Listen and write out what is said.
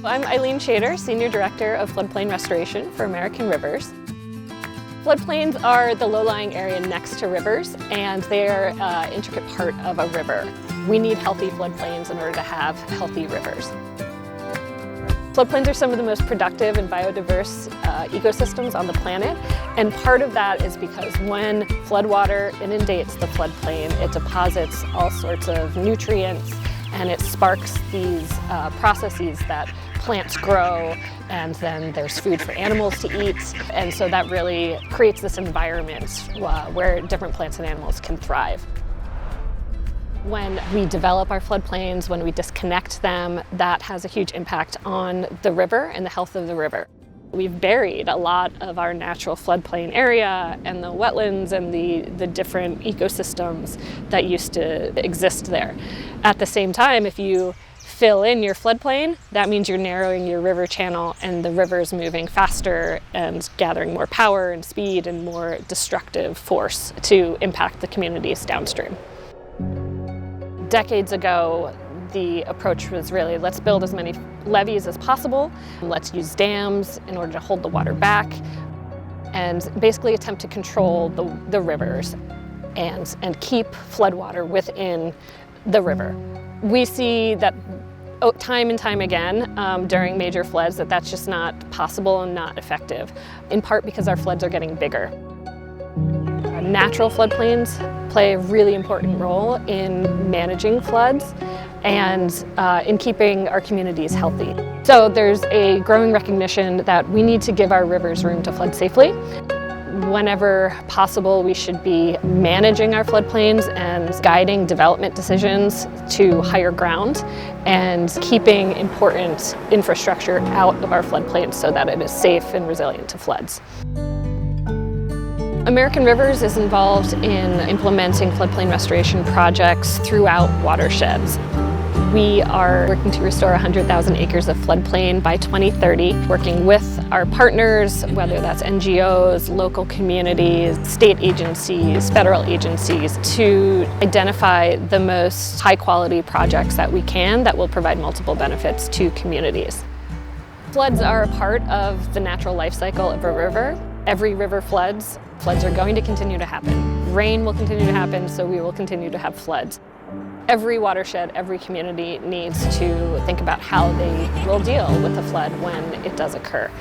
I'm Eileen Shader, Senior Director of Floodplain Restoration for American Rivers. Floodplains are the low-lying area next to rivers, and they're an intricate part of a river. We need healthy floodplains in order to have healthy rivers. Floodplains are some of the most productive and biodiverse ecosystems on the planet, and part of that is because when floodwater inundates the floodplain, it deposits all sorts of nutrients and it sparks these processes that plants grow, and then there's food for animals to eat, and so that really creates this environment where different plants and animals can thrive. When we develop our floodplains, when we disconnect them, that has a huge impact on the river and the health of the river. We've buried a lot of our natural floodplain area and the wetlands and the different ecosystems that used to exist there. At the same time, if you fill in your floodplain, that means you're narrowing your river channel, and the river is moving faster and gathering more power and speed and more destructive force to impact the communities downstream. Decades ago, the approach was really, let's build as many levees as possible, let's use dams in order to hold the water back, and basically attempt to control the rivers and keep floodwater within the river. We see that time and time again during major floods that's just not possible and not effective, in part because our floods are getting bigger. Natural floodplains play a really important role in managing floods and in keeping our communities healthy. So there's a growing recognition that we need to give our rivers room to flood safely. Whenever possible, we should be managing our floodplains and guiding development decisions to higher ground and keeping important infrastructure out of our floodplains so that it is safe and resilient to floods. American Rivers is involved in implementing floodplain restoration projects throughout watersheds. We are working to restore 100,000 acres of floodplain by 2030, working with our partners, whether that's NGOs, local communities, state agencies, federal agencies, to identify the most high-quality projects that we can that will provide multiple benefits to communities. Floods are a part of the natural life cycle of a river. Every river floods. Floods are going to continue to happen. Rain will continue to happen, so we will continue to have floods. Every watershed, every community needs to think about how they will deal with a flood when it does occur.